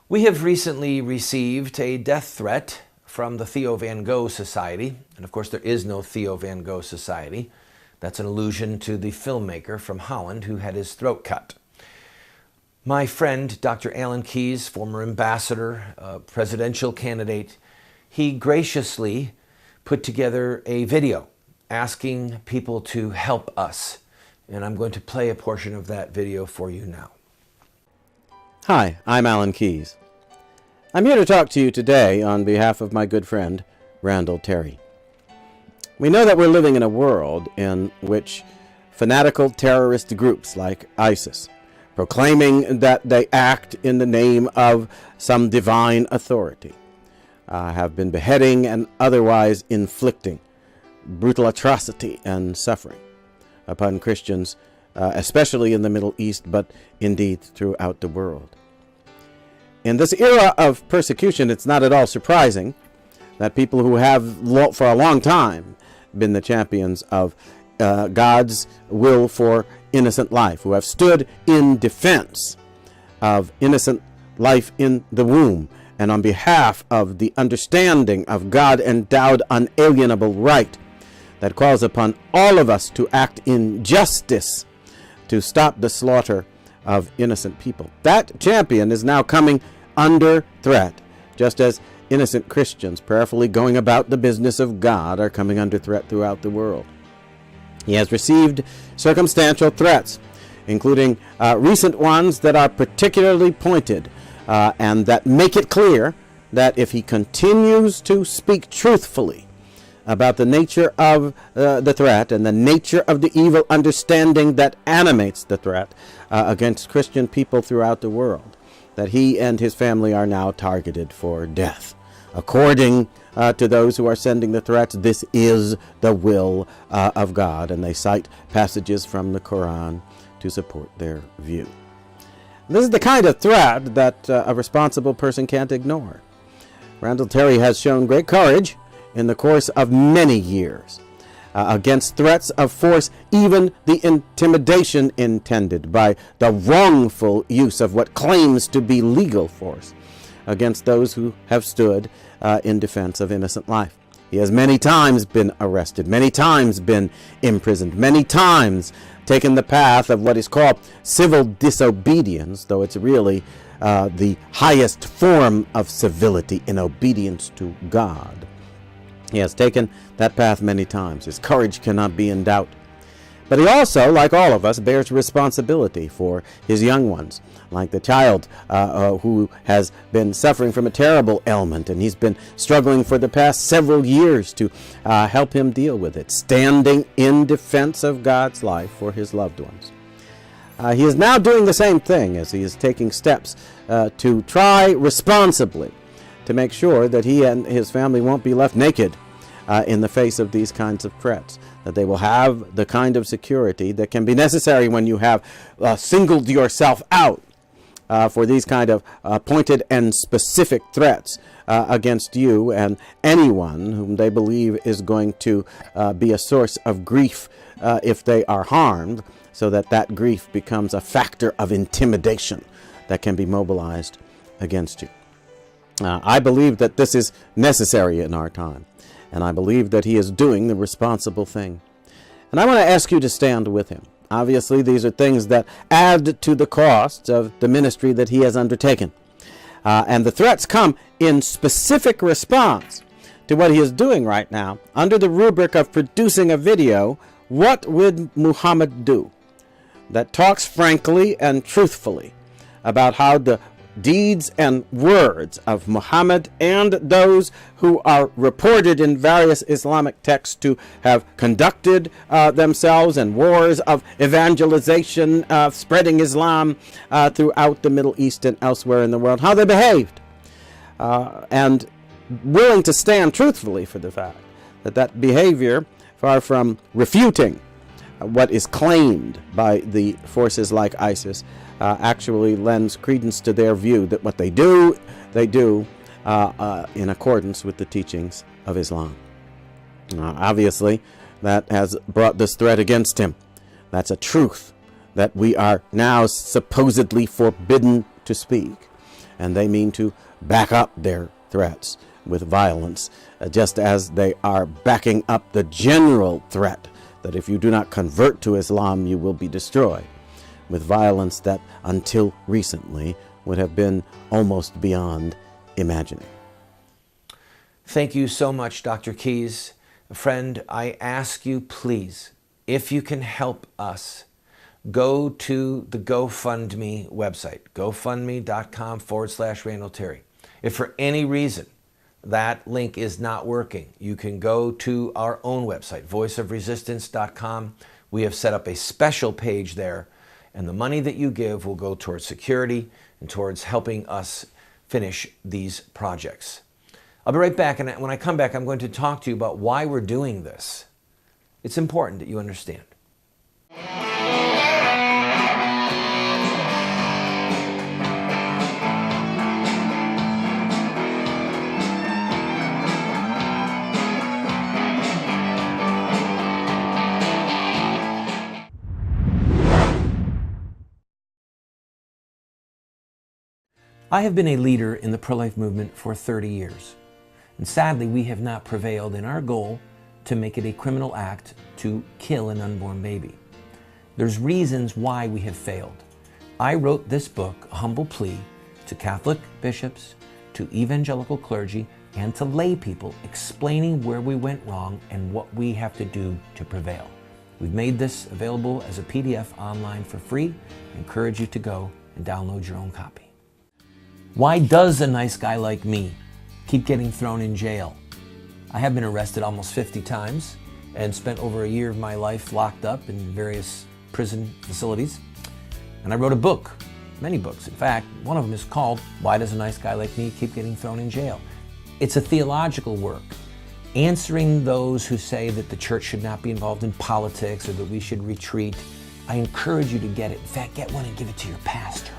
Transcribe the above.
We have recently received a death threat from the Theo Van Gogh Society. And of course, there is no Theo Van Gogh Society. That's an allusion to the filmmaker from Holland who had his throat cut. My friend, Dr. Alan Keyes, former ambassador, presidential candidate, he graciously put together a video asking people to help us. And I'm going to play a portion of that video for you now. Hi, I'm Alan Keyes. I'm here to talk to you today on behalf of my good friend, Randall Terry. We know that we're living in a world in which fanatical terrorist groups like ISIS, proclaiming that they act in the name of some divine authority, have been beheading and otherwise inflicting brutal atrocity and suffering upon Christians, especially in the Middle East, but indeed throughout the world. In this era of persecution, it's not at all surprising that people who have for a long time been the champions of God's will for innocent life, who have stood in defense of innocent life in the womb and on behalf of the understanding of God-endowed unalienable right that calls upon all of us to act in justice to stop the slaughter of innocent people. That champion is now coming under threat, just as innocent Christians prayerfully going about the business of God are coming under threat throughout the world. He has received circumstantial threats, including recent ones that are particularly pointed and that make it clear that if he continues to speak truthfully about the nature of the threat and the nature of the evil understanding that animates the threat against Christian people throughout the world, that he and his family are now targeted for death. According to those who are sending the threats, this is the will of God, and they cite passages from the Quran to support their view. This is the kind of threat that a responsible person can't ignore. Randall Terry has shown great courage in the course of many years against threats of force, even the intimidation intended by the wrongful use of what claims to be legal force against those who have stood in defense of innocent life. He has many times been arrested, many times been imprisoned, many times taken the path of what is called civil disobedience, though it's really the highest form of civility in obedience to God. He has taken that path many times. His courage cannot be in doubt. But he also, like all of us, bears responsibility for his young ones, like the child who has been suffering from a terrible ailment, and he's been struggling for the past several years to help him deal with it, standing in defense of God's life for his loved ones. He is now doing the same thing as he is taking steps to try responsibly to make sure that he and his family won't be left naked in the face of these kinds of threats, that they will have the kind of security that can be necessary when you have singled yourself out for these kind of pointed and specific threats against you and anyone whom they believe is going to be a source of grief if they are harmed, so that that grief becomes a factor of intimidation that can be mobilized against you. I believe that this is necessary in our time, and I believe that he is doing the responsible thing. And I want to ask you to stand with him. Obviously, these are things that add to the costs of the ministry that he has undertaken. And the threats come in specific response to what he is doing right now under the rubric of producing a video, What Would Muhammad Do?, that talks frankly and truthfully about how the deeds and words of Muhammad and those who are reported in various Islamic texts to have conducted themselves in wars of evangelization, spreading Islam throughout the Middle East and elsewhere in the world, how they behaved, and willing to stand truthfully for the fact that that behavior, far from refuting what is claimed by the forces like ISIS, actually lends credence to their view that what they do in accordance with the teachings of Islam. Obviously, that has brought this threat against him. That's a truth that we are now supposedly forbidden to speak. and they mean to back up their threats with violence, just as they are backing up the general threat that if you do not convert to Islam, you will be destroyed, with violence that until recently would have been almost beyond imagining. Thank you so much, Dr. Keys. Friend, I ask you, please, if you can help us, go to the GoFundMe website, gofundme.com/Randall Terry. If for any reason that link is not working, you can go to our own website, voiceofresistance.com. We have set up a special page there, and the money that you give will go towards security and towards helping us finish these projects. I'll be right back, and when I come back, I'm going to talk to you about why we're doing this. It's important that you understand. I have been a leader in the pro-life movement for 30 years. And sadly, we have not prevailed in our goal to make it a criminal act to kill an unborn baby. There's reasons why we have failed. I wrote this book, A Humble Plea, to Catholic bishops, to evangelical clergy, and to lay people, explaining where we went wrong and what we have to do to prevail. We've made this available as a PDF online for free. I encourage you to go and download your own copy. Why does a nice guy like me keep getting thrown in jail? I have been arrested almost 50 times and spent over a year of my life locked up in various prison facilities. And I wrote a book, many books. In fact, one of them is called Why Does a Nice Guy Like Me Keep Getting Thrown in Jail? It's a theological work, answering those who say that the church should not be involved in politics or that we should retreat. I encourage you to get it. In fact, get one and give it to your pastor.